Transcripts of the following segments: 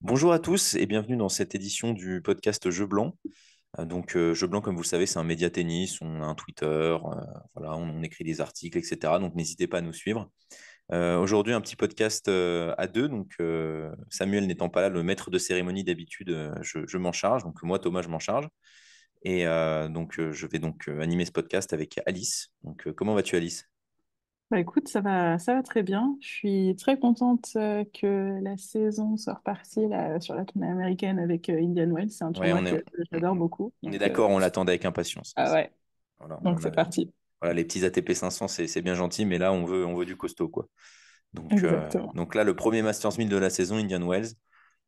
Bonjour à tous et bienvenue dans cette édition du podcast Jeu Blanc. Jeu Blanc, comme vous le savez, c'est un média tennis. On a un Twitter, voilà, on écrit des articles, etc. Donc, n'hésitez pas à nous suivre. Aujourd'hui, un petit podcast à deux. Samuel n'étant pas là, le maître de cérémonie d'habitude, je m'en charge. Donc, moi, Thomas, je m'en charge. Je vais animer ce podcast avec Alice. Comment vas-tu, Alice? Bah écoute, ça va très bien. Je suis très contente que la saison soit repartie là, sur la tournée américaine avec Indian Wells. C'est un Ouais, tournoi que j'adore beaucoup. on est d'accord, on l'attendait avec impatience. Ah ouais, Voilà, donc c'est parti. voilà, les petits ATP 500, c'est bien gentil, mais là, on veut du costaud, quoi. Exactement. Donc là, le premier Masters 1000 de la saison, Indian Wells.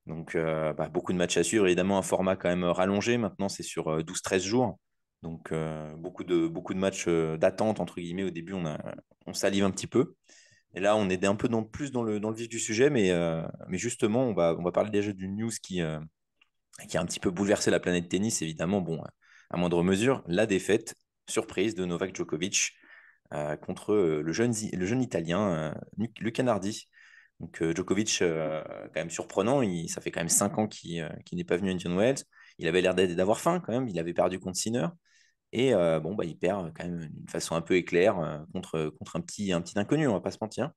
Beaucoup de matchs à suivre. Évidemment, un format quand même rallongé. Maintenant, c'est sur 12-13 jours. Beaucoup de matchs d'attente, entre guillemets. Au début, on salive un petit peu. Et là, on est un peu plus dans le vif du sujet. Mais justement, on va parler déjà d'une news qui a un petit peu bouleversé la planète tennis. Évidemment, bon, à moindre mesure, la défaite surprise de Novak Djokovic contre le jeune Italien Luca Nardi. Djokovic, quand même surprenant, ça fait quand même 5 ans qu'il n'est pas venu à Indian Wells. Il avait l'air d'avoir faim quand même, il avait perdu contre Sinner. Il perd quand même d'une façon un peu éclair contre un petit inconnu, on va pas se mentir.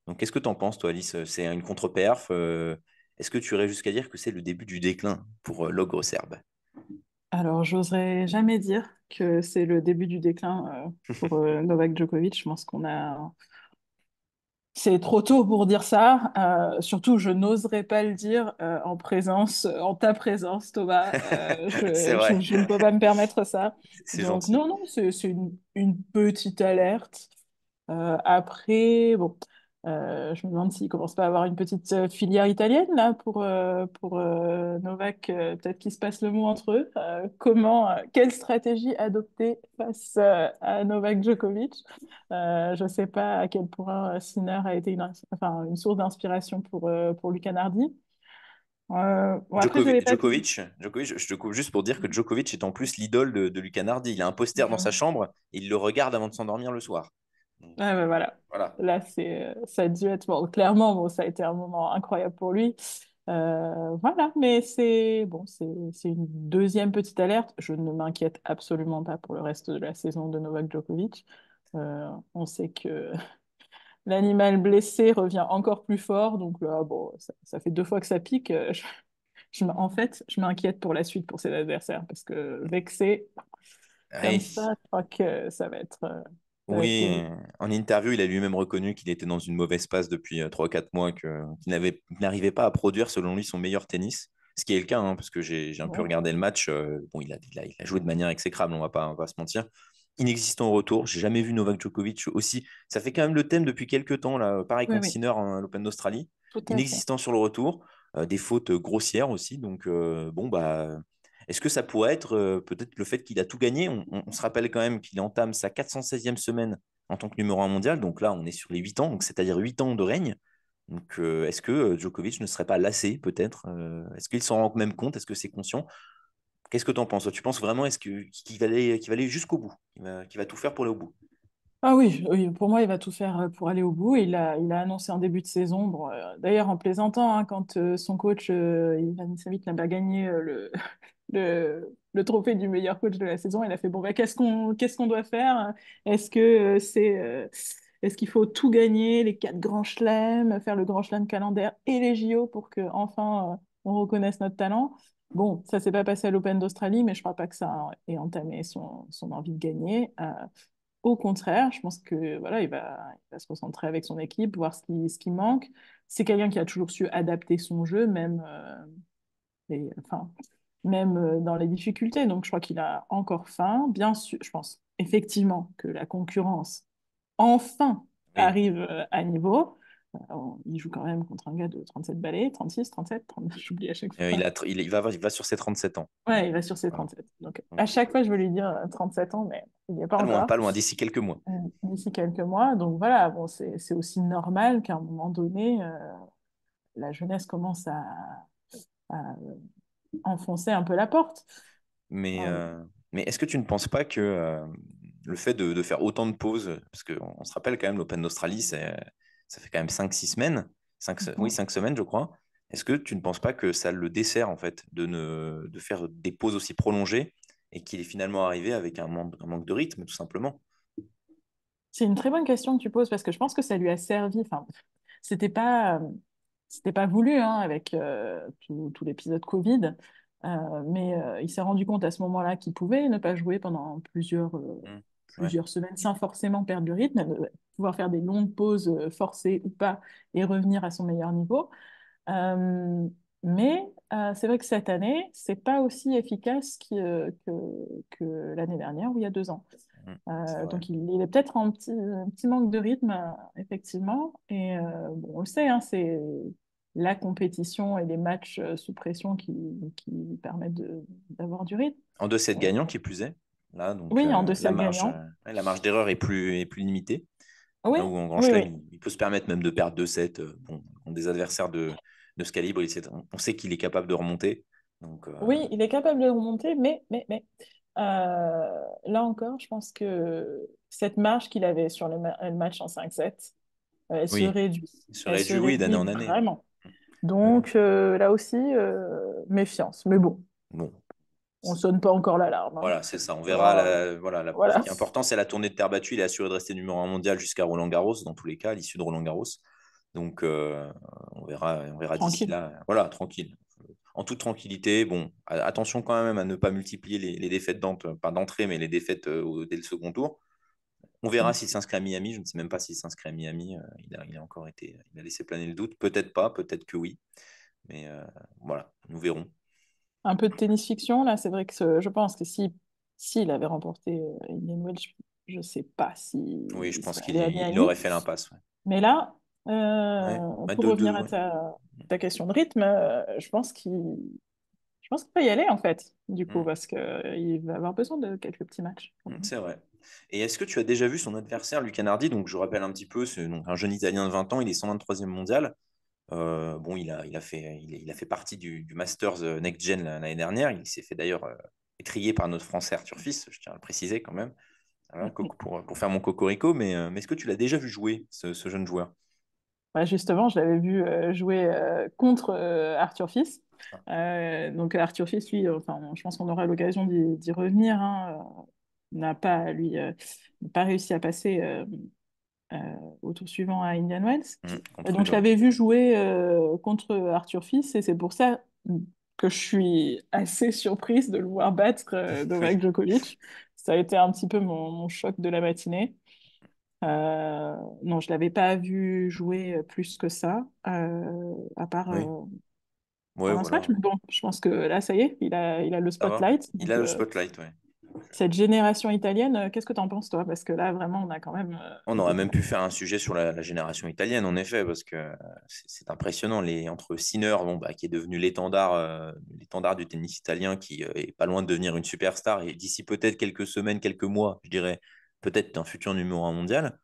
Donc qu'est-ce que tu en penses, toi, Alice? C'est une contre-perf. Est-ce que tu irais jusqu'à dire que c'est le début du déclin pour l'ogre serbe? Alors, j'oserais jamais dire que c'est le début du déclin pour Novak Djokovic. Je pense qu'on a C'est trop tôt pour dire ça. Surtout, je n'oserais pas le dire en ta présence, Thomas. C'est vrai, Je ne peux pas me permettre ça. c'est Donc, gentil. non, non, c'est une petite alerte. Après, bon, je me demande s'il commence pas à avoir une petite filière italienne là pour Novak. Peut-être qu'il se passe le mot entre eux. Quelle stratégie adopter face à Novak Djokovic? Je ne sais pas à quel point Sinner a été une source d'inspiration pour Luca Nardi. Bon, après, j'avais pas tout. Djokovic, je te coupe juste pour dire que Djokovic est en plus l'idole de Luca Nardi. Il a un poster dans sa chambre et il le regarde avant de s'endormir le soir. Donc, Ouais, ouais, voilà. voilà. Là, ça a dû être, bon, clairement, bon, ça a été un moment incroyable pour lui. Voilà, mais c'est une deuxième petite alerte. Je ne m'inquiète absolument pas pour le reste de la saison de Novak Djokovic. On sait que l'animal blessé revient encore plus fort, donc là, bon, ça fait deux fois que ça pique. En fait, je m'inquiète pour la suite pour ses adversaires parce que vexé comme Ouais. ça, je crois que ça va être Oui, pénible. en interview, il a lui-même reconnu qu'il était dans une mauvaise passe depuis 3-4 mois, qu'il n'arrivait pas à produire, selon lui, son meilleur tennis. Ce qui est le cas, hein, parce que j'ai un peu Ouais. regardé le match. Bon, il a joué de manière exécrable, on va pas se mentir. Inexistant au retour. J'ai jamais vu Novak Djokovic aussi. Ça fait quand même le thème depuis quelques temps, là. Pareil Oui, contre oui, Sinner à l'Open d'Australie. tout à fait. Inexistant sur le retour. Des fautes grossières aussi. Est-ce que ça pourrait être peut-être le fait qu'il a tout gagné? On se rappelle quand même qu'il entame sa 416e semaine en tant que numéro un mondial. Donc là, on est sur les 8 ans, donc c'est-à-dire 8 ans de règne. Est-ce que Djokovic ne serait pas lassé peut-être? Est-ce qu'il s'en rend même compte? Est-ce que c'est conscient? Qu'est-ce que tu en penses? Tu penses vraiment qu'il va aller jusqu'au bout? Qu'il va tout faire pour aller au bout? Ah oui, oui, pour moi, il va tout faire pour aller au bout. Il a annoncé en début de saison, bon, d'ailleurs en plaisantant, hein, quand son coach Ivan Samic n'a pas gagné le trophée du meilleur coach de la saison, il a fait bon, bah, qu'est-ce qu'on doit faire? Est-ce que est-ce qu'il faut tout gagner, les quatre grands chelems, faire le grand chelem calendaire et les JO pour que enfin on reconnaisse notre talent? Bon, ça s'est pas passé à l'Open d'Australie, mais je crois pas que ça ait entamé son envie de gagner. Au contraire, je pense que voilà, il va se recentrer avec son équipe, voir ce qui manque. C'est quelqu'un qui a toujours su adapter son jeu, enfin, même dans les difficultés. Donc, je crois qu'il a encore faim. Bien sûr, je pense effectivement que la concurrence enfin Oui. arrive à niveau. Il joue quand même contre un gars de 37 balais, 36, 37, 30, j'oublie à chaque Il, fois. a, il va sur ses 37 ans. Ouais, il va sur ses Voilà. 37. Donc, à Donc, chaque fois, je veux lui dire 37 ans, mais il n'y est pas pas loin, encore. pas loin, d'ici quelques mois. D'ici quelques mois. Donc voilà, bon, c'est aussi normal qu'à un moment donné, la jeunesse commence à enfoncer un peu la porte. Mais, Euh, euh, mais est-ce que tu ne penses pas que le fait de faire autant de pauses, parce qu'on se rappelle quand même, l'Open d'Australie, ça fait quand même 5-6 semaines, oui, mhm. 5 semaines, je crois. Est-ce que tu ne penses pas que ça le dessert, en fait, de faire des pauses aussi prolongées et qu'il est finalement arrivé avec un manque de rythme, tout simplement? C'est une très bonne question que tu poses parce que je pense que ça lui a servi. Enfin, c'était pas, c'était pas voulu hein, avec tout l'épisode Covid, mais il s'est rendu compte à ce moment-là qu'il pouvait ne pas jouer pendant Mm. Ouais. plusieurs semaines sans forcément perdre du rythme, pouvoir faire des longues pauses forcées ou pas et revenir à son meilleur niveau. Euh, mais c'est vrai que cette année, c'est pas aussi efficace que l'année dernière ou il y a 2 ans. Mm. C'est vrai. Donc il est peut-être en un petit manque de rythme, effectivement. Et bon, on le sait, hein, c'est la compétition et les matchs sous pression qui permettent d'avoir du rythme. En 2-7 Euh, gagnants, qui plus est. Là, donc, oui, en 2-7 gagnants. ouais, la marge d'erreur est plus limitée. Oui, Là où en Grand oui, Chelem, oui. il peut se permettre même de perdre 2-7. Bon, contre des adversaires de ce calibre, on sait qu'il est capable de remonter. Donc, Oui, il est capable de remonter, là encore, je pense que cette marge qu'il avait sur le match en 5-7, elle se oui, réduit. il se Elle se réduit, oui, d'année réduit en année. Ouais. vraiment. Ouais. Donc là aussi, méfiance. Mais bon, Bon, on ne sonne pas encore l'alarme. Hein. voilà, c'est ça. On verra. Faudra- Ce Voilà, qui est important, c'est la tournée de terre battue. Il est assuré de rester numéro un mondial jusqu'à Roland-Garros, dans tous les cas, à l'issue de Roland-Garros. Donc, on verra d'ici tranquille. là. Voilà, tranquille. En toute tranquillité. Bon, attention quand même à ne pas multiplier les défaites pas d'entrée, mais les défaites dès le second tour. On verra Mm. s'il s'inscrit à Miami. Je ne sais même pas s'il s'inscrit à Miami. Il a encore été, il a laissé planer le doute. Peut-être pas, peut-être que oui. Mais voilà, nous verrons. Un peu de tennis fiction, là, c'est vrai que je pense que si s'il avait remporté Indian Wells, je ne sais pas Oui, je s'il pense serait qu'il allé à il Miami. aurait fait l'impasse. Ouais. Mais là, Ouais. Ouais, pour revenir à ouais. ta question de rythme, je pense qu'il va y aller en fait, du coup, Mm. parce que il va avoir besoin de quelques petits matchs. C'est vrai. Et est-ce que tu as déjà vu son adversaire, Luca Nardi? Donc, je rappelle un petit peu, c'est donc un jeune Italien de 20 ans, il est 123e mondial. Bon, il a fait partie du Masters Next Gen l'année dernière. Il s'est fait d'ailleurs étrier par notre Français Arthur Fils, je tiens à le préciser quand même, voilà, pour faire mon cocorico. Mais est-ce que tu l'as déjà vu jouer, ce jeune joueur? Ouais, justement, je l'avais vu jouer contre Arthur Fils. Donc Arthur Fils, lui, enfin, je pense qu'on aura l'occasion d'y revenir. Hein, n'a pas, lui, n'a pas réussi à passer euh, au tour suivant à Indian Wells. Et Contre donc je Hugo. l'avais vu jouer contre Arthur Fils et c'est pour ça que je suis assez surprise de le voir battre Oui. Novak Djokovic. Ça a été un petit peu mon choc de la matinée. Non, je l'avais pas vu jouer plus que ça, Oui. Ouais, pendant ce match. voilà. Mais bon, je pense que là, ça y est, il a le Ça va. spotlight. Il Donc, a le spotlight, ouais. cette génération italienne, qu'est-ce que tu en penses, toi? Parce que là, vraiment, on a quand même On aurait des même gros. pu faire un sujet sur la génération italienne, en effet, parce que c'est impressionnant. Entre Sinner, bon, bah, qui est devenu l'étendard du tennis italien, qui est pas loin de devenir une superstar, et d'ici peut-être quelques semaines, quelques mois, je dirais, peut-être un futur numéro un mondial.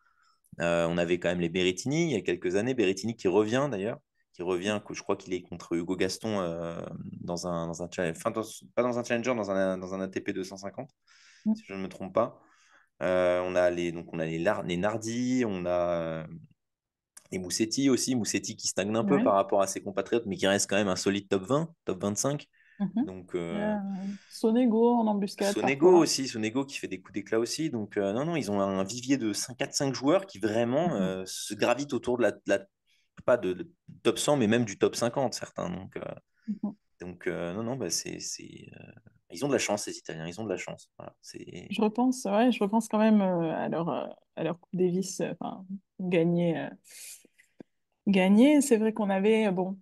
On avait quand même les Berrettini, il y a quelques années, Berrettini qui revient d'ailleurs, je crois qu'il est contre Hugo Gaston dans un challenge, enfin, pas dans un challenger, dans un ATP 250, si je ne me trompe pas. Donc on a les Nardi, on a les Moussetti aussi. Moussetti qui stagne un peu par Ouais. rapport à ses compatriotes, mais qui reste quand même un solide top 20, top 25. Mhm. Donc Euh, Sonego en embuscade Sonego parfois. aussi, Sonego qui fait des coups d'éclat aussi. Donc non, non, ils ont un vivier de 4-5 joueurs qui vraiment Mhm. se gravitent autour pas de top 100, mais même du top 50, certains. Mhm. Non, non, bah, ils ont de la chance, ces Italiens, ils ont de la chance. Voilà, c'est... Je repense quand même à leur Coupe Davis, enfin, gagner. Gagner, c'est vrai qu'on avait, bon,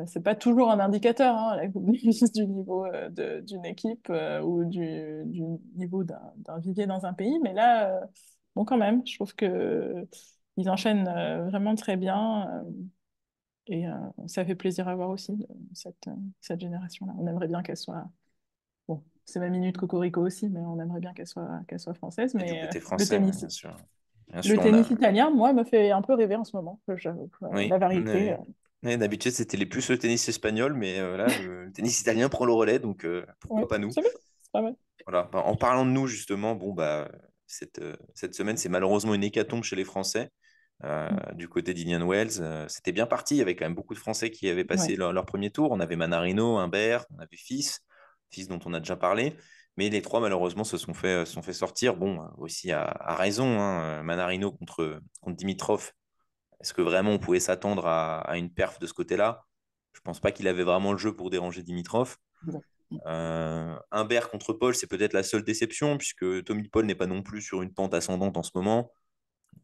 c'est pas toujours un indicateur, hein, la Coupe Davis du niveau d'une équipe ou du niveau d'un vivier dans un pays, mais là, bon, quand même, je trouve que ils enchaînent vraiment très bien et ça fait plaisir à voir aussi cette génération-là. On aimerait bien qu'elle soit, bon, c'est ma minute cocorico aussi, mais on aimerait bien qu'elle soit française, Et du mais côté français, ouais, bien sûr. Bien le sûr, on tennis a. italien, moi, me fait un peu rêver en ce moment, j'avoue. Oui, La variété. ouais, d'habitude, c'était les plus le tennis espagnol, mais là, le tennis italien prend le relais, donc Ouais, pourquoi pas nous? c'est bien, c'est pas mal. Voilà. Bah, en parlant de nous, justement, bon, bah, cette semaine, c'est malheureusement une hécatombe chez les Français. du côté d'Indian Wells. C'était bien parti. Il y avait quand même beaucoup de Français qui avaient Ouais. passé leur premier tour. On avait Manarino, Humbert, on avait Fils dont on a déjà parlé. Mais les trois, malheureusement, se sont fait sortir. Bon, aussi à raison, hein. Manarino contre Dimitrov. Est-ce que vraiment on pouvait s'attendre à une perf de ce côté-là? Je pense pas qu'il avait vraiment le jeu pour déranger Dimitrov. Exact. Humbert contre Paul, c'est peut-être la seule déception, puisque Tommy Paul n'est pas non plus sur une pente ascendante en ce moment.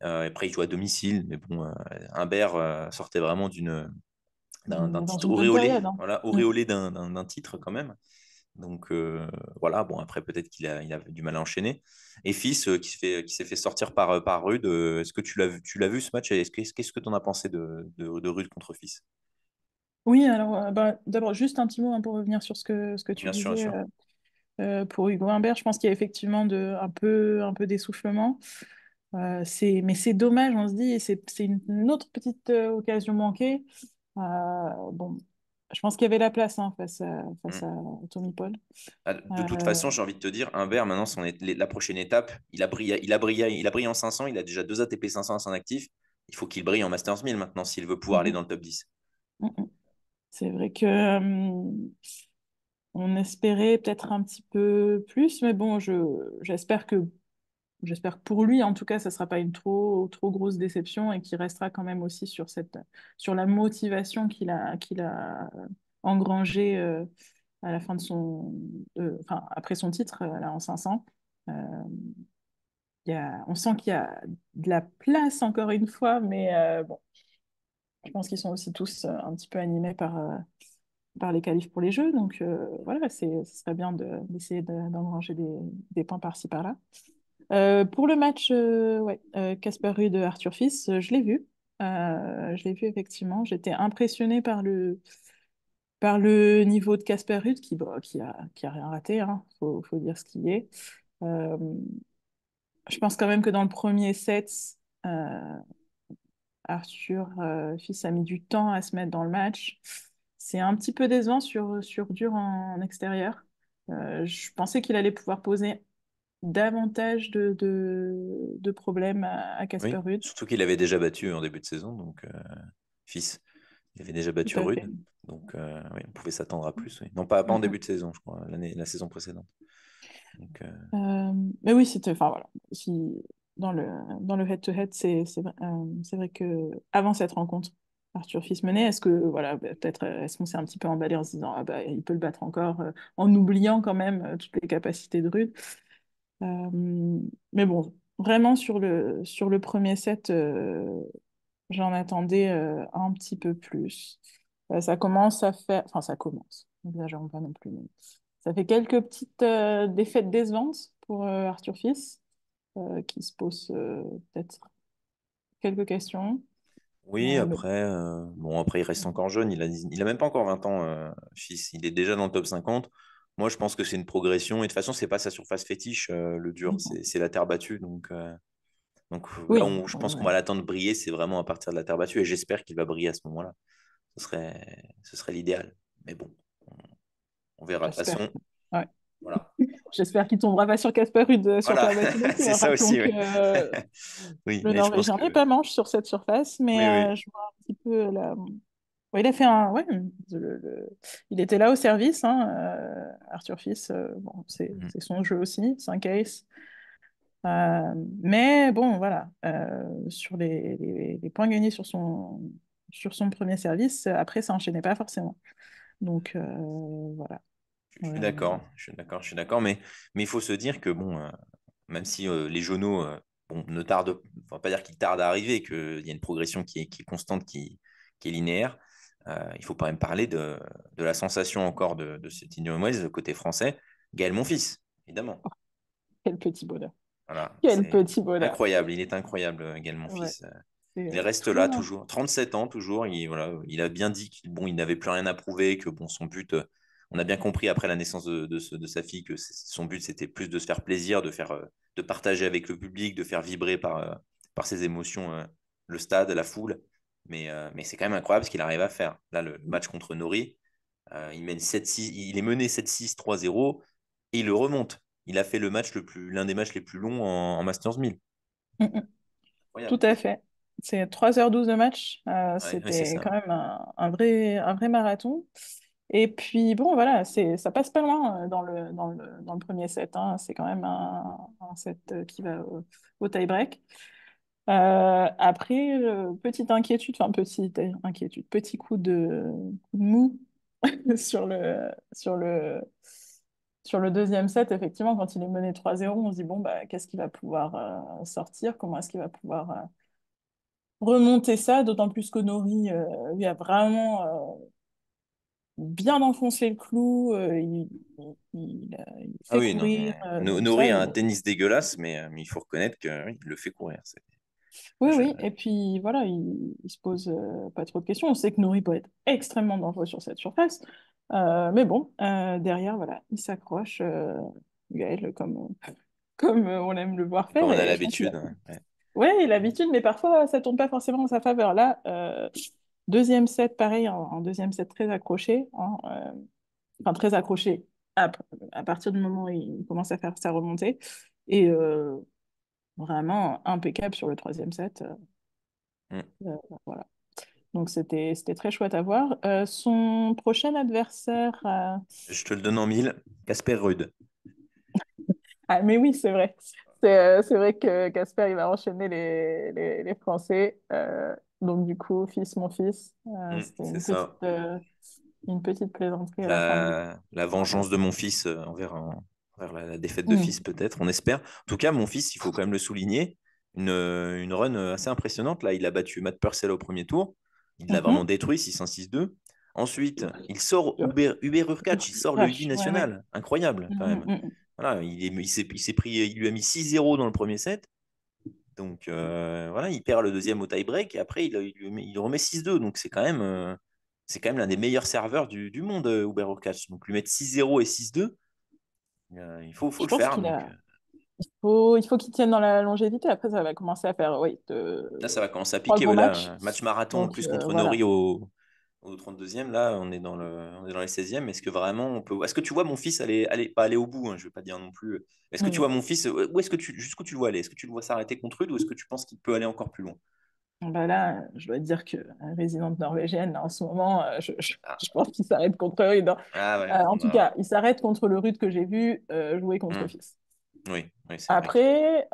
Après, il joue à domicile, mais bon, Humbert sortait vraiment d'un Dans titre une bonne auréolé, période, hein. voilà, Mm. auréolé d'un titre quand même. Donc voilà, bon, après, peut-être il a du mal à enchaîner. Et Fils, qui s'est fait sortir par Rude, est-ce que tu l'as vu ce match? Qu'est-ce que tu en as pensé de Rude contre Fils? Oui, alors bah, d'abord, juste un petit mot hein, pour revenir sur ce que tu Bien sûr, bien disais sûr. pour Hugo Humbert. Je pense qu'il y a effectivement un peu d'essoufflement. Mais c'est dommage, on se dit, c'est une autre petite occasion manquée. Bon, je pense qu'il y avait la place hein, Mm. face à Tommy Paul. De toute Euh, façon, j'ai envie de te dire, Humbert, maintenant, la prochaine étape, il a brillé en 500, il a déjà 2 ATP 500 à son actif. Il faut qu'il brille en Masters 1000 maintenant s'il veut pouvoir aller mhm, dans le top 10. mhm. C'est vrai que on espérait peut-être un petit peu plus, mais bon, j'espère que pour lui, en tout cas, ça ne sera pas une trop grosse déception et qu'il restera quand même aussi sur la motivation qu'il a engrangée à la fin enfin, après son titre, là, en 500. Euh, on sent qu'il y a de la place encore une fois, mais bon, je pense qu'ils sont aussi tous un petit peu animés par les qualifs pour les Jeux. Donc voilà, ce serait bien d'essayer d'engranger des points par-ci par-là. Pour le match, ouais, Casper Ruud de Arthur Fils, je l'ai vu. Je l'ai vu effectivement. J'étais impressionnée par le niveau de Casper Ruud bon, qui a rien raté, hein. Faut dire ce qui est. Euh, je pense quand même que dans le premier set, euh, Arthur Fils a mis du temps à se mettre dans le match. C'est un petit peu décevant sur dur en extérieur. Je pensais qu'il allait pouvoir poser davantage de problèmes à Casper Oui, Ruud. surtout qu'il avait déjà battu en début de saison, donc Fils, il avait déjà Tout battu à fait. Rude. Donc oui, on pouvait s'attendre à plus. Oui. Non, pas Mm, en mm. début de saison, je crois, la saison précédente. Donc, Mais oui, enfin voilà. Dans le, dans le head-to-head, c'est vrai que avant cette rencontre, Arthur Fils menait. Est-ce que voilà, peut-être est-ce qu'on s'est un petit peu emballé en se disant ah bah il peut le battre encore en oubliant quand même toutes les capacités de Ruud. Mais bon, vraiment sur le premier set, j'en attendais un petit peu plus. Ça commence à faire, enfin ça commence, n'exagérons pas non plus, mais ça fait quelques petites défaites décevantes pour Arthur Fils, qui se pose peut-être quelques questions. oui, Mais après, bon, après, il reste encore jeune. Il a même pas encore 20 ans, Fils. Il est déjà dans le top 50. Moi, je pense que c'est une progression. Et de toute façon, c'est pas sa surface fétiche, le dur. bon. C'est la terre battue. Donc là Oui, où je oui, pense qu'on oui, va l'attendre briller, c'est vraiment à partir de la terre battue. Et j'espère qu'il va briller à ce moment-là. Ce serait l'idéal. Mais bon, on, on verra. De toute j'espère. façon, Ouais. voilà. J'espère qu'il tombera pas sur Casper Ruud sur Voilà, terre battue non plus, c'est hein. ça Rappelons aussi, que oui. Oui, le mais je pense Norvégien que. n'est pas manche sur cette surface, mais Oui, oui. je vois un petit peu la. Ouais, il a fait un. Ouais, il était là au service, hein, Arthur Fils. Bon, Mm. c'est son jeu aussi, 5 aces. Mais bon, voilà. Sur les points gagnés sur son premier service, après, ça enchaînait pas forcément. Donc, voilà. Je suis Euh, d'accord, je suis d'accord, je suis d'accord, mais il faut se dire que bon, même si les journaux bon, ne tardent, on va pas dire qu'ils tardent à arriver, qu'il y a une progression qui est constante, qui est linéaire, il faut quand même parler de la sensation encore de cet Indian Wells côté français, Gaël Monfils, évidemment. quel petit bonheur. Voilà, Quel c'est petit bonheur. incroyable, il est incroyable, Gaël Ouais. Monfils. C'est Il reste là toujours. toujours, 37 ans toujours. Voilà, il a bien dit qu'il bon, il n'avait plus rien à prouver, que bon, son but, on a bien compris après la naissance de sa fille que son but c'était plus de se faire plaisir, de partager avec le public, de faire vibrer par ses émotions le stade, la foule. Mais c'est quand même incroyable ce qu'il arrive à faire. Là, le match contre Nori, il mène 7-6, il est mené 7-6, 3-0 et il le remonte. Il a fait l'un des matchs les plus longs en Masters 1000. Mm, mm. Tout Incroyable. à fait. c'est 3h12 de match. Ouais, ouais, c'est C'était ça. quand même un vrai marathon. Et puis bon, voilà, ça passe pas loin dans le premier set, hein. C'est quand même un set qui va au tie-break. Après, petite inquiétude, enfin petite inquiétude, petit coup de mou sur sur le deuxième set. Effectivement, quand il est mené 3-0, on se dit, bon, bah, qu'est-ce qu'il va pouvoir sortir? Comment est-ce qu'il va pouvoir remonter ça? D'autant plus qu'Onori lui a vraiment bien enfoncé le clou. Il Ah fait oui, non, courir, mais donc Nori ça. a un tennis dégueulasse, mais il faut reconnaître que oui, il le fait courir. Oui, Je- oui, et puis voilà, il se pose pas trop de questions. On sait que Nouri peut être extrêmement dangereux sur cette surface. Mais bon, derrière, voilà, il s'accroche, Gaël, comme on aime le voir Comme faire. on a Et je pense qu'il a, l'habitude. Ouais. ouais, il a l'habitude, mais parfois, ça tourne pas forcément en sa faveur. Là, deuxième set, pareil, en deuxième set très accroché, hein, enfin très accroché à, à partir du moment où il commence à faire sa remontée. Et vraiment impeccable sur le troisième set. Mm. Voilà. Donc c'était très chouette à voir. Son prochain adversaire. Je te le donne en mille. Casper Ruud. Ah, mais oui, c'est vrai. C'est vrai que Casper, il va enchaîner les Français. Donc du coup, fils, mon fils. C'était C'est ça. une petite plaisanterie à la fin du. La vengeance de mon fils envers la défaite de fils, Hmm. peut-être, on espère. En tout cas, mon fils, il faut quand même le souligner, une run assez impressionnante. Là, il a battu Matt Purcell au premier tour. Il l'a vraiment Mhm. détruit, 6-1, 6-2. Ensuite, il sort Hubert Hurkacz, il sort le UDI Vache, ouais, ouais. national. Incroyable, quand Mhm, même. mhm. Voilà, il s'est pris, il lui a mis 6-0 dans le premier set. Donc voilà, il perd le deuxième au tie-break et après il remet 6-2. Donc c'est quand même l'un des meilleurs serveurs du monde, Uber Urkac. Donc lui mettre 6-0 et 6-2, faut Je le pense faire. qu'il Donc a. Il faut qu'il tienne dans la longévité. Après, ça va commencer à faire, oui, là, ça va commencer à trois piquer. gros Ouais, matchs. là, match marathon en Donc plus contre voilà. Nori au 32e. Là, on est dans les 16e. Est-ce que vraiment on peut. Est-ce que tu vois mon fils pas aller au bout, hein, je ne vais pas dire non plus. Est-ce que tu vois Mm. mon fils. Où est-ce que jusqu'où tu le vois aller? Est-ce que tu le vois s'arrêter contre Rude ou est-ce que tu penses qu'il peut aller encore plus loin? Bah là, je dois te dire que résidente norvégienne, là, en ce moment, Ah, je pense qu'il s'arrête contre Rude, hein. ah ouais, En tout voilà. cas, il s'arrête contre le Rude que j'ai vu jouer contre Hmm. Fils. Oui, oui, c'est vrai que. Après,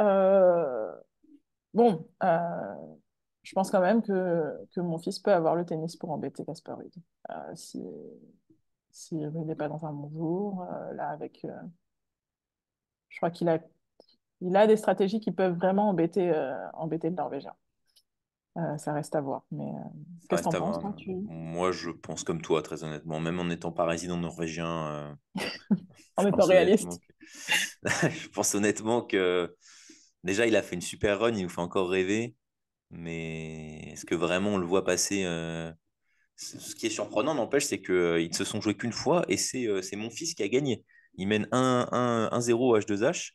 bon, je pense quand même que mon fils peut avoir le tennis pour embêter Casper Ruud. Si, si Ruud n'est pas dans un bon jour, là, je crois il a des stratégies qui peuvent vraiment embêter le Norvégien. Ça reste à voir. Mais Ça qu'est-ce que reste t'en à penses, voir. toi, Moi, je pense comme toi, très honnêtement. Même en n'étant pas résident norvégien, en je étant pense honnêtement réaliste? que... je pense honnêtement que déjà, il a fait une super run, il nous fait encore rêver. Mais est-ce que vraiment on le voit passer Ce qui est surprenant, n'empêche, c'est qu'ils ne se sont joués qu'une fois et c'est mon fils qui a gagné. Il mène 1-0 H2H.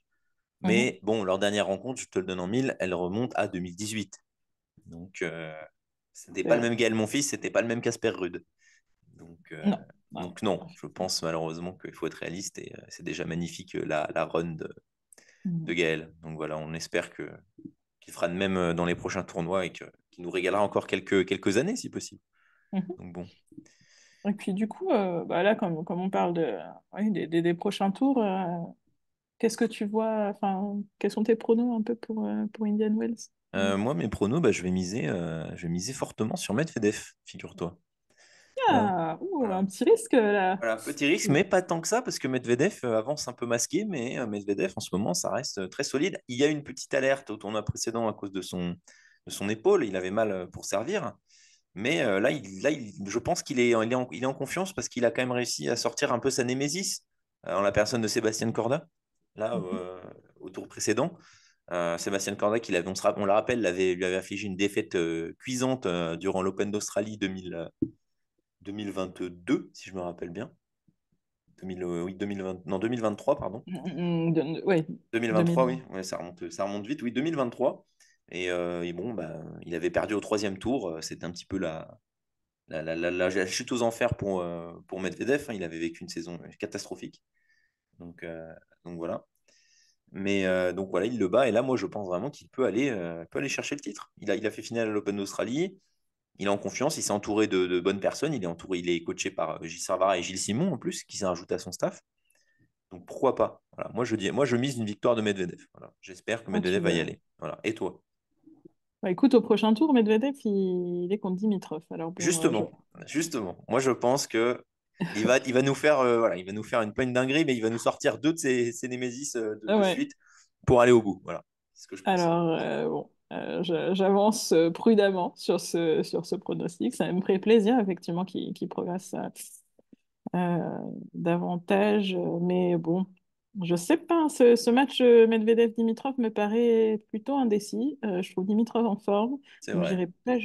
Mhm. Mais bon, leur dernière rencontre, je te le donne en mille, elle remonte à 2018. Donc, c'était C'est pas le vrai. même Gaël Monfils, c'était pas le même Casper Ruud. Donc, Non. Non, non, non, je pense malheureusement qu'il faut être réaliste et c'est déjà magnifique la run de Mhm. Gaël. Donc voilà, on espère qu'il fera de même dans les prochains tournois et qu'il nous régalera encore quelques années si possible. Mhm. Donc bon. Et puis du coup, bah là, comme on parle oui, des prochains tours, qu'est-ce que tu vois, enfin, quels sont tes pronos un peu pour Indian Wells? Moi, mes pronos, bah, je vais miser fortement sur Medvedev, figure-toi. Voilà. Ah, ouh, un Voilà. petit risque là. Voilà, petit risque, mais pas tant que ça, parce que Medvedev avance un peu masqué, mais Medvedev, en ce moment, ça reste très solide. Il y a une petite alerte au tournoi précédent à cause de son épaule. Il avait mal pour servir. Mais je pense qu'il est en confiance parce qu'il a quand même réussi à sortir un peu sa némésis en la personne de Sébastien Corda, là, Mhm. au tour précédent. Sébastien Corda, on le rappelle, lui avait affligé une défaite cuisante durant l'Open d'Australie 2022, si je me rappelle bien. 2020, non, 2023, pardon. Ouais, 2023, 2000. oui, ouais, ça remonte vite, oui, 2023. Et bon, bah, il avait perdu au troisième tour. C'était un petit peu la chute aux enfers pour Medvedev, hein. Il avait vécu une saison catastrophique. Donc, donc voilà. Mais donc voilà, il le bat. Et là, moi, je pense vraiment qu'il peut aller chercher le titre. Il a fait finale à l'Open d'Australie. Il est en confiance. Il s'est entouré de bonnes personnes. Il est coaché par Gilles Servara et Gilles Simon en plus, qui s'est rajouté à son staff. Donc pourquoi pas? Voilà. Moi, je mise une victoire de Medvedev. Voilà. J'espère que Ah, Medvedev va y aller. Voilà. Et toi? Bah, écoute, au prochain tour, Medvedev, il est contre Dimitrov. Alors bon, Justement, moi je pense que il va nous faire, voilà, il va nous faire une pleine dinguerie, mais il va nous sortir deux de ses némésis Ah de ouais. suite pour aller au bout. Voilà, c'est ce que je pense. Alors, bon, j'avance prudemment sur ce pronostic. Ça me ferait plaisir, effectivement, qu'il progresse euh, davantage. Mais bon, je sais pas, hein, ce match Medvedev-Dimitrov me paraît plutôt indécis. Je trouve Dimitrov en forme, C'est donc vrai. j'irai pas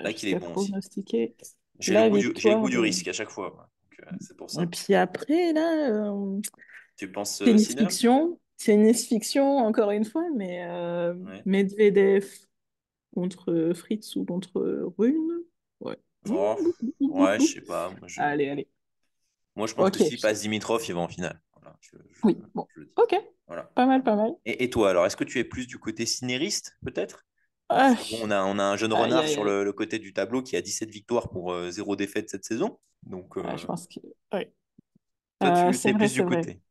Là qu'il est jusqu'à bon aussi. pronostiquer la J'ai le goût victoire du de... risque à chaque fois. Moi. Donc, c'est pour Et ça. puis après, là, Tu penses tennis Sinner? fiction. Tennis fiction, encore une fois, mais Ouais. Medvedev contre Fritz ou contre Rune. Ouais. Oh, ouais, je sais pas. Allez, allez. Moi, je pense que Ok. s'il passe Dimitrov, il va en finale. Voilà, Oui, bon. je le dis. Ok. Voilà. Pas mal, pas mal. Et toi, alors, est-ce que tu es plus du côté cinéřiste, peut-être? Parce Ah, que bon, on a un jeune aïe, renard aïe, sur aïe. le côté du tableau qui a 17 victoires pour 0 défaite cette saison. Donc, Ah, je pense que... Oui. toi, tu C'est es vrai, plus c'est du vrai. côté.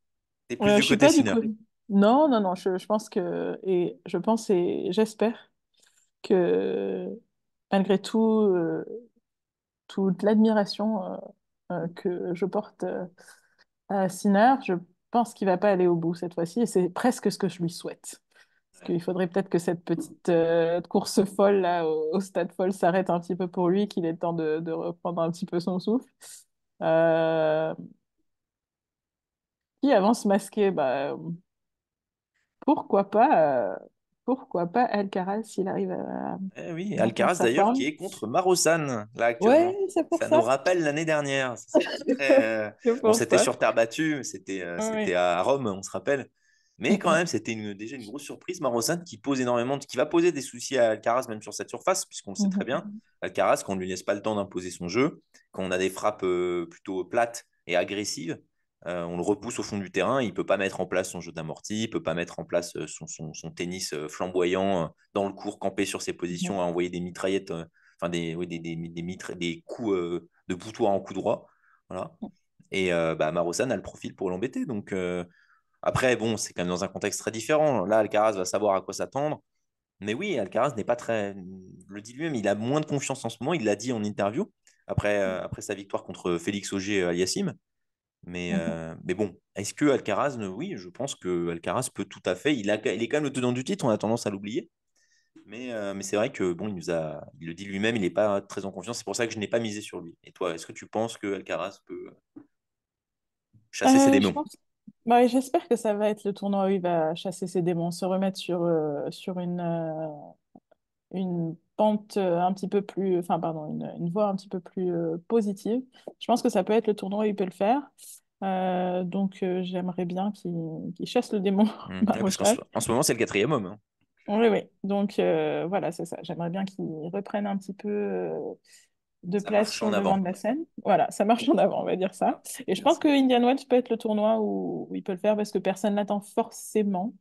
T'es plus du Je suis côté pas du Sinner. coup. Non, non, non. Je pense que... Et je pense et j'espère que malgré tout, toute l'admiration que je porte à Sinner, je pense qu'il va pas aller au bout cette fois-ci et c'est presque ce que je lui souhaite. Parce Ouais. qu'il faudrait peut-être que cette petite course folle là au stade folle s'arrête un petit peu pour lui, qu'il ait le temps de reprendre un petit peu son souffle. Euh, qui avance masqué? Bah, pourquoi pas Alcaraz s'il arrive Eh oui, maintenir Alcaraz sa d'ailleurs qui forme? est contre Marosan là Ouais, actuellement. c'est pour Ça nous ça. rappelle l'année dernière. C'était très, C'est bon, pour c'était ça. sur terre battue, c'était Oui. à Rome, on se rappelle. Mais quand Mm, même, c'était déjà une grosse surprise. Marosan qui pose énormément, qui va poser des soucis à Alcaraz même sur cette surface, puisqu'on le sait très bien. mm. Alcaraz, quand on ne lui laisse pas le temps d'imposer son jeu, quand on a des frappes plutôt plates et agressives, on le repousse au fond du terrain. Il ne peut pas mettre en place son jeu d'amorti, il ne peut pas mettre en place son tennis flamboyant dans le court, camper sur ses positions, à envoyer des mitraillettes, enfin oui, des coups de boutoir en coup droit. Voilà. Et bah, Marosan a le profil pour l'embêter. Donc après, bon, c'est quand même dans un contexte très différent. Là, Alcaraz va savoir à quoi s'attendre. Mais oui, Alcaraz n'est pas très. Le dit lui-même, il a moins de confiance en ce moment. Il l'a dit en interview après sa victoire contre Félix Auger-Aliassime. Mais bon, est-ce que Alcaraz, oui, je pense que Alcaraz peut tout à fait. Il est quand même le tenant du titre, on a tendance à l'oublier. Mais c'est vrai que bon, il le dit lui-même, il n'est pas très en confiance. C'est pour ça que je n'ai pas misé sur lui. Et toi, est-ce que tu penses que Alcaraz peut chasser ses Je démons? pense. Bah, j'espère que ça va être le tournoi où il va chasser ses démons, se remettre sur une pente un petit peu plus, enfin pardon, une voie un petit peu plus positive. Je pense que ça peut être le tournoi où il peut le faire. Donc j'aimerais bien qu'il chasse le démon Ouais, parce Marochal. en ce moment, c'est le quatrième homme. Hein. Oui, oui. Donc voilà, c'est ça. J'aimerais bien qu'il reprenne un petit peu de Ça place marche sur en le devant avant. de la scène. Voilà, ça marche en avant, on va dire ça. Voilà, Et je bien pense ça. que Indian Wells peut être le tournoi où il peut le faire parce que personne n'attend forcément.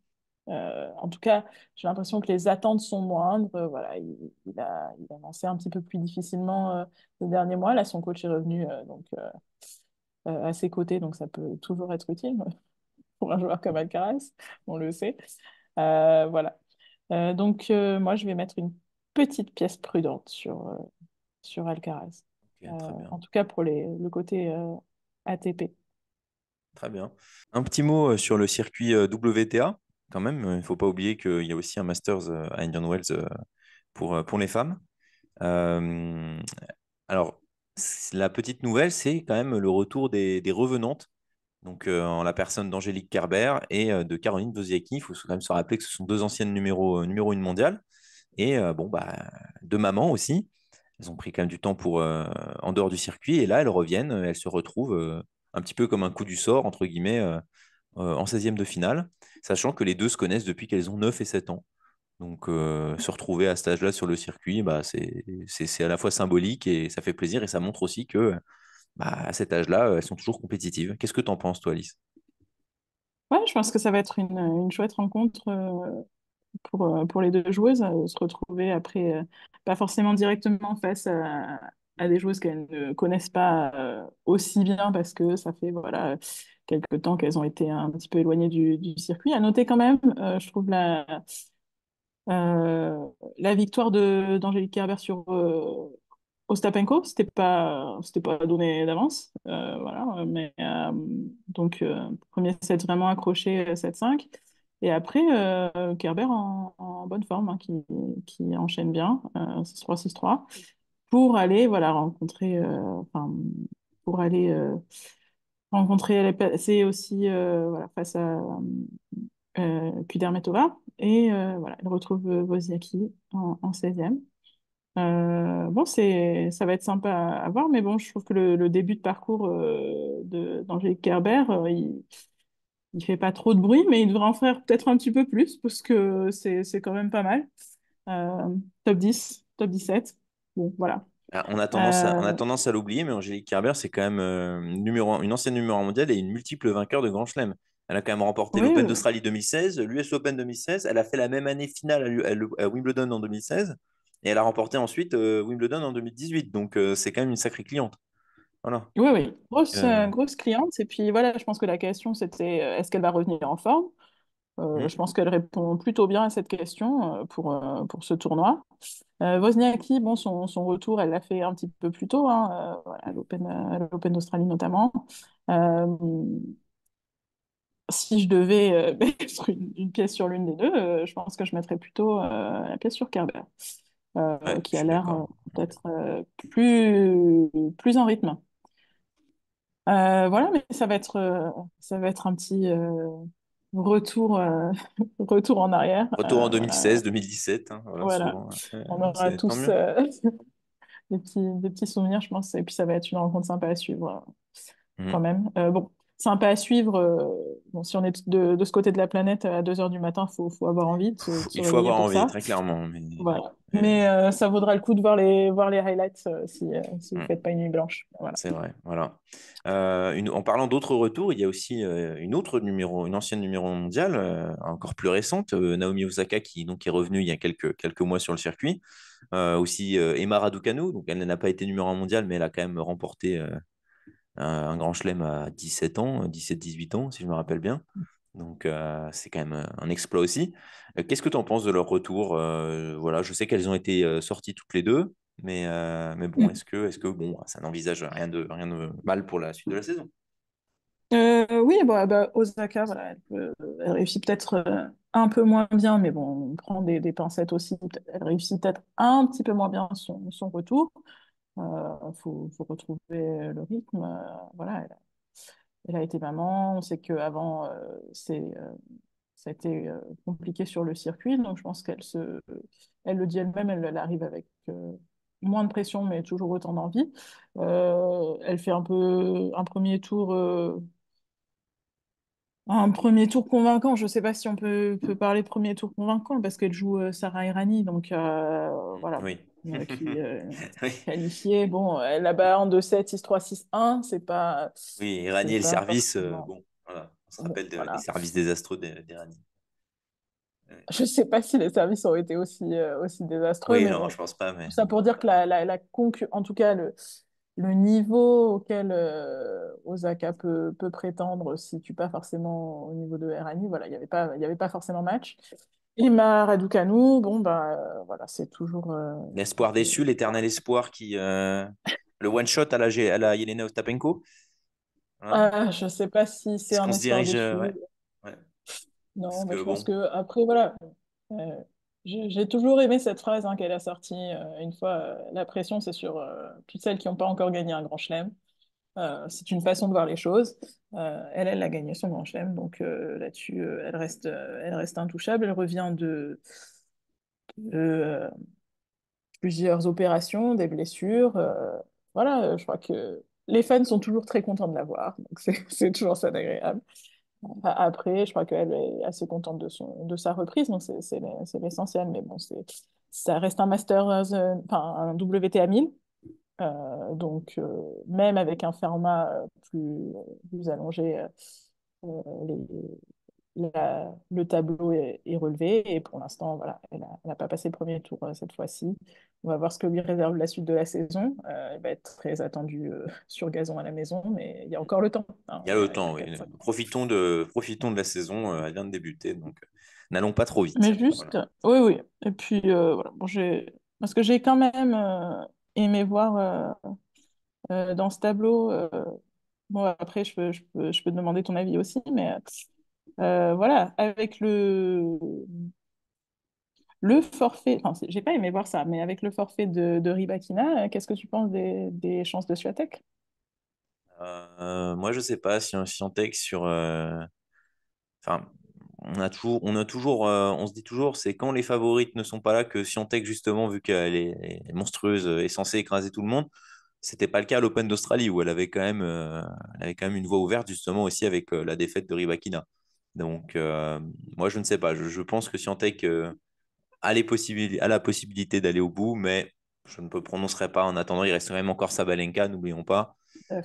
En tout cas, j'ai l'impression que les attentes sont moindres. Voilà, il a lancé un petit peu plus difficilement ces derniers mois. Là, son coach est revenu à ses côtés, donc ça peut toujours être utile pour un joueur comme Alcaraz, on le sait. Voilà. Donc, moi, je vais mettre une petite pièce prudente sur Alcaraz. Ok, très bien. En tout cas, pour le côté ATP. Très bien. Un petit mot sur le circuit WTA, quand même. Il ne faut pas oublier qu'il y a aussi un Masters à Indian Wells pour les femmes. Euh, alors, la petite nouvelle, c'est quand même le retour des revenantes. Donc, en la personne d'Angélique Kerber et de Caroline Wozniacki. Il faut quand même se rappeler que ce sont deux anciennes numéro 1 mondiale. Et bon, bah, deux mamans aussi. Elles ont pris quand même du temps en dehors du circuit. Et là, elles reviennent, elles se retrouvent un petit peu comme un coup du sort, entre guillemets, en 16e de finale, sachant que les deux se connaissent depuis qu'elles ont 9 et 7 ans. Donc, se retrouver à cet âge-là sur le circuit, bah, c'est à la fois symbolique et ça fait plaisir. Et ça montre aussi que bah, à cet âge-là, elles sont toujours compétitives. Qu'est-ce que tu en penses, toi, Alice? Ouais, je pense que ça va être une chouette rencontre pour les deux joueuses, se retrouver après, pas forcément directement face à des joueuses qu'elles ne connaissent pas aussi bien parce que ça fait voilà, quelque temps qu'elles ont été un petit peu éloignées du circuit. À noter quand même, je trouve la victoire d'Angélique Kerber sur Ostapenko, c'était pas donné d'avance. Voilà, mais donc, premier set vraiment accroché 7-5. Et après, Kerber en bonne forme, hein, qui enchaîne bien, 6-3, 6-3, pour aller voilà, enfin, pour aller rencontrer, c'est aussi voilà, face à Kudermetova. Et voilà, elle retrouve Wozniacki en 16e. Bon, ça va être sympa à voir, mais bon, je trouve que le début de parcours d'Angélique Kerber, il fait pas trop de bruit, mais il devrait en faire peut-être un petit peu plus, parce que c'est quand même pas mal. Top 10, top 17. Bon, voilà. Ah, on a Euh, tendance à l'oublier, mais Angélique Kerber, c'est quand même une ancienne numéro 1 mondiale et une multiple vainqueur de Grand Chelem. Elle a quand même remporté oui, l'Open d'Australie 2016, l'US Open 2016. Elle a fait la même année finale à Wimbledon en 2016. Et elle a remporté ensuite Wimbledon en 2018. Donc, c'est quand même une sacrée cliente. Voilà. oui, oui. Euh, Grosse cliente. Et puis voilà, je pense que la question, c'était est-ce qu'elle va revenir en forme? hmm. Je pense qu'elle répond plutôt bien à cette question pour ce tournoi. Wozniacki, bon, son retour, elle l'a fait un petit peu plus tôt, hein, voilà, à l'Open d'Australie notamment. Euh, Si je devais mettre une pièce sur l'une des deux, je pense que je mettrais plutôt la pièce sur Kerber, Ouais, qui je a suis l'air d'accord. peut-être plus en rythme. Voilà, mais ça va être un petit retour, retour en arrière. Retour en Voilà, 2016, 2017. Hein, voilà, voilà. souvent. On aura C'est tant tous mieux. des petits souvenirs, je pense, et puis ça va être une rencontre sympa à suivre quand Hmm. même. Bon, sympa à suivre. Bon, si on est de ce côté de la planète à 2 heures du matin, faut avoir envie de se Il faut réveiller avoir pour envie, ça. très clairement. Voilà. Mais, Mais ça vaudra le coup de voir les highlights si vous hmm. faites pas une nuit blanche. Voilà. C'est vrai, voilà. En parlant d'autres retours, il y a aussi une ancienne numéro mondiale, encore plus récente, Naomi Osaka, qui donc est revenue il y a quelques mois sur le circuit. Aussi Emma Raducanu, donc elle n'a pas été numéro 1 mondial, mais elle a quand même remporté un grand chelem à 17 ans, 17-18 ans, si je me rappelle bien. Donc c'est quand même un exploit aussi. Qu'est-ce que tu en penses de leur retour? Voilà, je sais qu'elles ont été sorties toutes les deux, mais bon, Mm. est-ce que bon, ça n'envisage rien de mal pour la suite de la saison? Oui, Osaka, voilà, elle réussit peut-être un peu moins bien, mais bon, on prend des pincettes aussi. Elle réussit peut-être un petit peu moins bien son retour. Faut retrouver le rythme. Voilà, elle a été maman. On sait qu'avant, ça a été compliqué sur le circuit. Donc, je pense elle le dit elle-même, elle arrive avec moins de pression, mais toujours autant d'envie. Elle fait un peu un premier tour convaincant. Je ne sais pas si on peut parler de premier tour convaincant parce qu'elle joue Sarah Errani, donc voilà, Oui. qui Oui, qualifiée. Bon, elle la bat en 2-7, 6-3, 6-1. oui, C'est Ranier, le pas service, forcément. bon, voilà, on se Bon, rappelle des voilà. services désastreux d'Irani. Je ne sais pas si les services ont été aussi désastreux, Oui, mais non, bon, je pense pas, mais tout ça pour dire que en tout cas, le niveau auquel Osaka peut prétendre si tu pas forcément au niveau de RNI, voilà, il y avait pas forcément match. Et Raducanu, bon, bah, voilà, c'est toujours. l'espoir déçu, l'éternel espoir le one shot à la Yelena Ostapenko, hein. Je sais pas si c'est Est-ce un qu'on se espoir dirige, déçu. ouais, ouais, parce Non, bah, que je pense bon, que après, voilà. Euh, j'ai toujours aimé cette phrase hein, qu'elle a sortie une fois. La pression, c'est sur toutes celles qui n'ont pas encore gagné un grand chelem. C'est une façon de voir les choses. Elle a gagné son grand chelem, donc là-dessus, elle reste intouchable. Elle revient de plusieurs opérations, des blessures. Voilà, je crois que les fans sont toujours très contents de la voir, donc c'est toujours ça d'agréable. Après, je crois qu'elle est assez contente de sa reprise, donc c'est l'essentiel. Mais bon, ça reste un Masters, enfin un WTA 1000. Donc, même avec un format plus allongé, les, le tableau est relevé. Et pour l'instant, voilà, elle a pas passé le premier tour cette fois-ci. On va voir ce que lui réserve la suite de la saison. Elle va être très attendue sur gazon à la maison, mais il y a encore le temps, hein. Il y a le Il y a temps, oui. 4-5. Profitons de la saison, elle vient de débuter, donc n'allons pas trop vite. Mais Voilà. juste, oui, oui. Et puis, voilà. Bon, parce que j'ai quand même aimé voir dans ce tableau. Bon, après, je peux te demander ton avis aussi, mais voilà, avec le forfait, enfin, j'ai pas aimé voir ça, mais avec le forfait de Rybakina, qu'est-ce que tu penses des chances de Swiatek? Moi, je sais pas si un Swiatek sur. Enfin, on se dit toujours, c'est quand les favorites ne sont pas là que Swiatek, justement, vu qu'elle est monstrueuse, est censée écraser tout le monde. C'était pas le cas à l'Open d'Australie où elle avait quand même une voie ouverte justement aussi avec la défaite de Rybakina. Donc, moi, je ne sais pas. Je pense que Swiatek a la possibilité d'aller au bout, mais je ne me prononcerai pas. En attendant, il reste quand même encore Sabalenka, n'oublions pas. Ouais.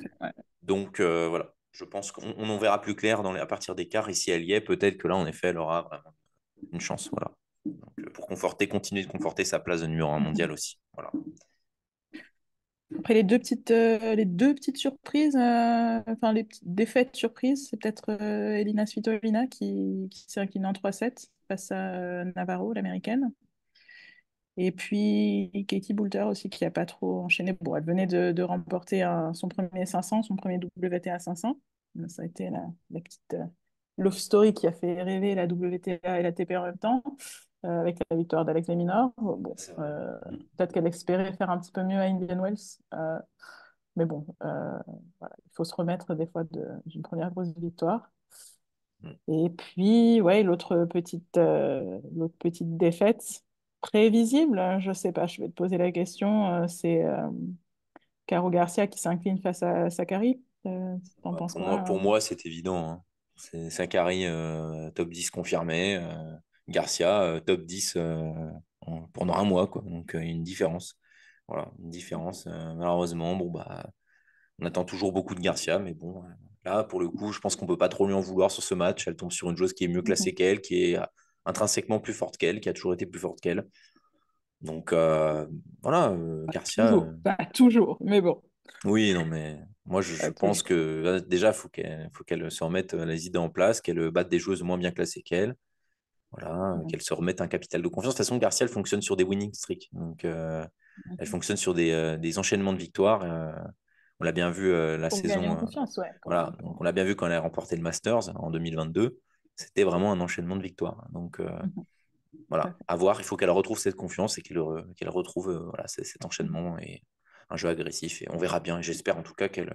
Donc voilà, je pense qu'on en verra plus clair à partir des quarts. Et si elle y est, peut-être que là, en effet, elle aura vraiment une chance. Voilà. Donc, pour continuer de conforter sa place de numéro un mondial aussi. Voilà. Après les deux petites surprises, enfin les petites défaites surprises, c'est peut-être Elina Svitolina qui s'est inclinée en 3-7 face à Navarro, l'américaine. Et puis Katie Boulter aussi qui a pas trop enchaîné. Bon, elle venait de remporter son premier 500, son premier WTA 500. Ça a été la petite love story qui a fait rêver la WTA et la TP en même temps, avec la victoire d'Alex de Minaur. Bon, C'est vrai. peut-être qu'elle espérait faire un petit peu mieux à Indian Wells. Mais bon, voilà, il faut se remettre des fois d'une première grosse victoire. Mm. Et puis, ouais, l'autre petite défaite prévisible, je sais pas, je vais te poser la question, c'est Caro Garcia qui s'incline face à Sakari. T'en Bah, penses pour quoi? moi, c'est évident, hein. C'est Sakari, top 10 confirmé. Garcia, top 10 pendant un mois, quoi. Donc, une différence. Voilà, une différence. Malheureusement, bon, bah, on attend toujours beaucoup de Garcia, mais bon, là, pour le coup, je pense qu'on peut pas trop lui en vouloir sur ce match. Elle tombe sur une joueuse qui est mieux Mhm. classée qu'elle, qui est intrinsèquement plus forte qu'elle, qui a toujours été plus forte qu'elle. Donc, voilà, Garcia. Toujours, pas toujours, mais bon, Oui, non, mais moi, je pas pense toujours. que déjà, faut qu'elle se remette les idées en place, qu'elle batte des joueuses moins bien classées qu'elle. Voilà, Mhm. qu'elle se remette un capital de confiance. De toute façon, Garcia, elle fonctionne sur des winning streaks. Donc, elle fonctionne sur des enchaînements de victoires. On l'a bien vu la Pour gagner en saison. confiance, ouais. Voilà, donc on l'a bien vu quand elle a remporté le Masters en 2022. C'était vraiment un enchaînement de victoires. Donc, Mhm. Tout à voilà, fait. à voir. Il faut qu'elle retrouve cette confiance et qu'elle retrouve voilà, cet enchaînement et un jeu agressif. Et on verra bien. Et j'espère en tout cas qu'elle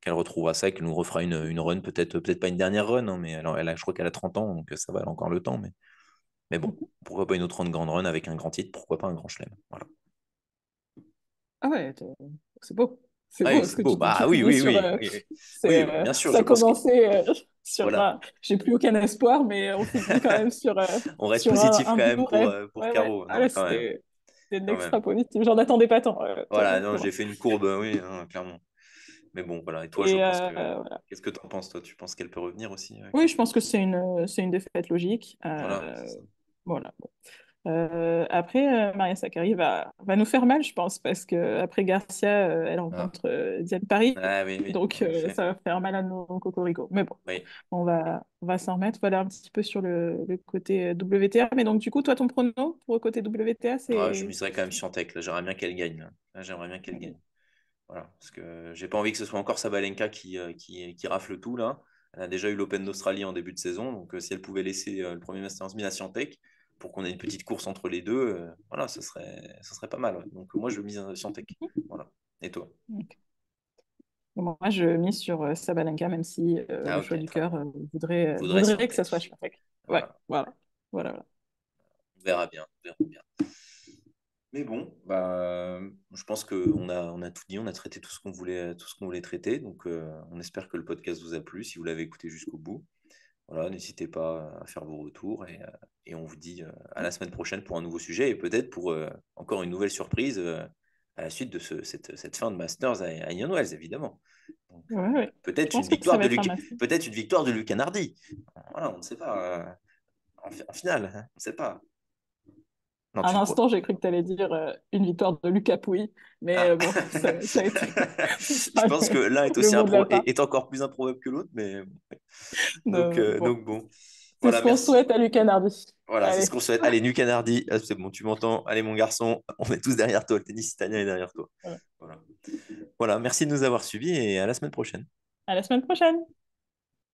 retrouvera ça et qu'elle nous refera une run. Peut-être pas une dernière run, hein, mais je crois qu'elle a 30 ans, donc ça va, elle a encore le temps. Mais bon, Mhm. pourquoi pas une autre grande run avec un grand titre? Pourquoi pas un grand chelem? Voilà. Ah ouais, c'est beau. C'est Ah oui, beau ce c'est que beau. tu Bah oui, finis oui, sur. oui, oui, oui. Oui, bah, bien sûr, Ça je a pense que. commencé sur Voilà. j'ai plus aucun espoir, mais on finit quand même On reste sur positif un quand beau même rêve. pour Ouais, ouais. Caro. Ah, Non, ouais, quand même. c'était de Quand même. l'extra positif. J'en attendais pas tant, Voilà, non, j'ai honnêtement. fait une courbe, oui, hein, clairement. Mais bon, voilà. Et toi, je Et pense que. voilà. Qu'est-ce que tu en penses, toi? Tu penses qu'elle peut revenir aussi, Oui, je Caro? pense que c'est une défaite logique. Voilà, c'est ça. Voilà. Après, Maria Sakkari va nous faire mal, je pense, parce que après Garcia, elle Ah, rencontre Diane Paris, ah oui, oui, donc en effet. ça va faire mal à nos cocoricots. Mais bon, Oui. on va s'en remettre. Voilà un petit peu sur le côté WTA. Mais donc, du coup, toi, ton prono pour le côté WTA, Ouais, je c'est. miserais quand même sur Tech. Là, j'aimerais bien qu'elle gagne. Là, j'aimerais bien qu'elle gagne. Voilà, parce que j'ai pas envie que ce soit encore Sabalenka qui rafle tout là. Elle a déjà eu l'Open d'Australie en début de saison, donc si elle pouvait laisser le premier Masters 1000 à Swiatek pour qu'on ait une petite course entre les deux, voilà, ça serait pas mal. Ouais. Donc moi je mise sur Swiatek. Voilà. Et toi? Ok. Moi, je mise sur Sabalenka, même si Ah le choix ok, du très cœur bien. Voudrait voudrait que ça soit Swiatek. Swiatek. Ouais, Voilà. voilà. Voilà, voilà. On verra bien. On verra bien. Mais bon, bah, je pense on a tout dit, on a traité tout ce qu'on voulait traiter. Donc, on espère que le podcast vous a plu, si vous l'avez écouté jusqu'au bout. Voilà, n'hésitez pas à faire vos retours et on vous dit à la semaine prochaine pour un nouveau sujet et peut-être pour encore une nouvelle surprise à la suite de cette fin de Masters à Indian Wells, évidemment. Donc, Ouais, ouais. Je pense que ça va être un match. peut-être une victoire de Luca Nardi. voilà, on ne sait pas. En finale, hein, on ne sait pas. Non, Un tu crois. instant, j'ai cru que tu allais dire une victoire de Lucas Pouille, mais Ah. bon, ça a été. Ce Je sera pense que l'un est le aussi mot de la fin. est encore plus improbable que l'autre, mais Bon, donc bon. c'est Voilà, ce qu'on merci. souhaite à Lucas Nardi. Voilà, c'est ce Allez, qu'on souhaite. Allez, Nukanardi, ah, c'est bon, tu m'entends. Allez, mon garçon, on est tous derrière toi. Le tennis italien est derrière toi. voilà. Voilà. Voilà, merci de nous avoir suivis et à la semaine prochaine. À la semaine prochaine.